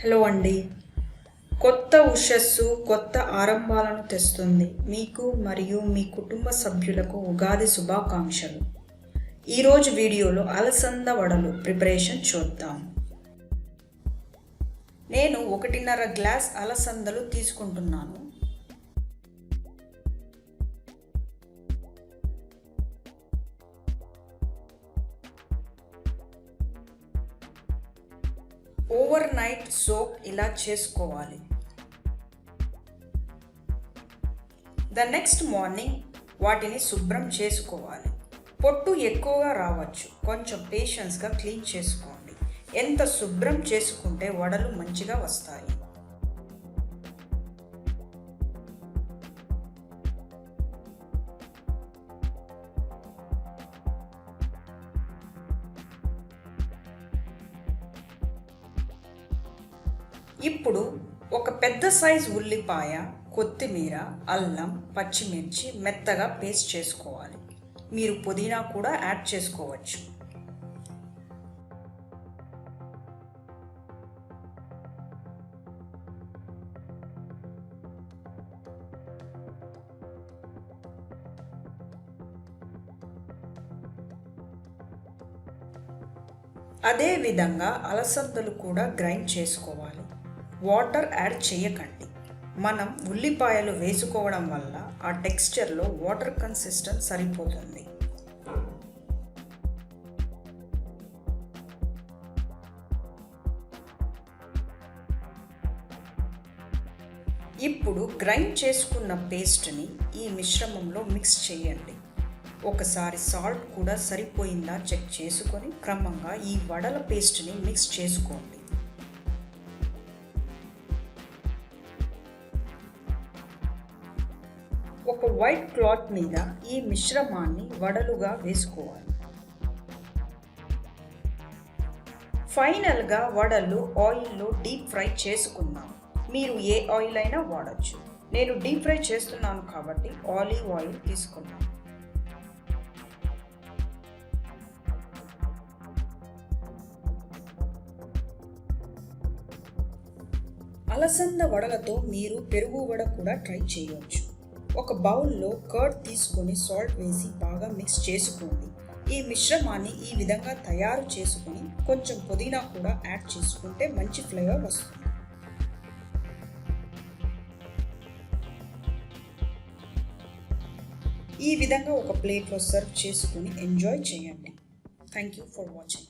Hello అండి. కొత్త ఉషస్సు కొత్త ఆరంభాలను తెస్తుంది. మీకు మరియు మీ కుటుంబ సభ్యులకు ఉగాది శుభాకాంక్షలు. ఈరోజు వీడియోలో అలసంద వడలు ప్రిపరేషన్ చూద్దాం. నేను 1.5 గ్లాస్ అలసందలు తీసుకుంటున్నాను. ఓవర్ నైట్ సోక్ ఇలా చేసుకోవాలి. ద నెక్స్ట్ మార్నింగ్ వాటిని శుభ్రం చేసుకోవాలి. పొట్టు ఎక్కువగా రావచ్చు, కొంచెం పేషెన్స్గా క్లీన్ చేసుకోండి. ఎంత శుభ్రం చేసుకుంటే వడలు మంచిగా వస్తాయి. ఇప్పుడు ఒక పెద్ద సైజు ఉల్లిపాయ, కొత్తిమీర, అల్లం, పచ్చిమిర్చి మెత్తగా పేస్ట్ చేసుకోవాలి. మీరు పుదీనా కూడా యాడ్ చేసుకోవచ్చు. అదే విధంగా అలసందలు కూడా గ్రైండ్ చేసుకోవాలి. వాటర్ యాడ్ చేయకండి. మనం ఉల్లిపాయలు వేసుకోవడం వల్ల ఆ టెక్స్చర్లో వాటర్ కన్సిస్టెన్స్ సరిపోతుంది. ఇప్పుడు గ్రైండ్ చేసుకున్న పేస్ట్ని ఈ మిశ్రమంలో మిక్స్ చేయండి. ఒకసారి సాల్ట్ కూడా సరిపోయిందా చెక్ చేసుకొని క్రమంగా ఈ వడల పేస్ట్ని మిక్స్ చేసుకోండి. ఒక వైట్ క్లాత్ మీద ఈ మిశ్రమాన్ని వడలుగా వేసుకోవాలి. ఫైనల్గా వడలు ఆయిల్లో డీప్ ఫ్రై చేసుకుందాం. మీరు ఏ ఆయిల్ అయినా వాడచ్చు. నేను డీప్ ఫ్రై చేస్తున్నాను కాబట్టి ఆలివ్ ఆయిల్ తీసుకున్నాను. అలసంద వడలతో మీరు పెరుగు వడ కూడా ట్రై చేయవచ్చు. ఒక బౌల్లో కర్డ్ తీసుకొని సాల్ట్ వేసి బాగా మిక్స్ చేసుకోండి. ఈ మిశ్రమాన్ని ఈ విధంగా తయారు చేసుకొని కొంచెం పుదీనా కూడా యాడ్ చేసుకుంటే మంచి ఫ్లేవర్ వస్తుంది. ఈ విధంగా ఒక ప్లేట్లో సర్వ్ చేసుకొని ఎంజాయ్ చేయండి. Thank you for watching.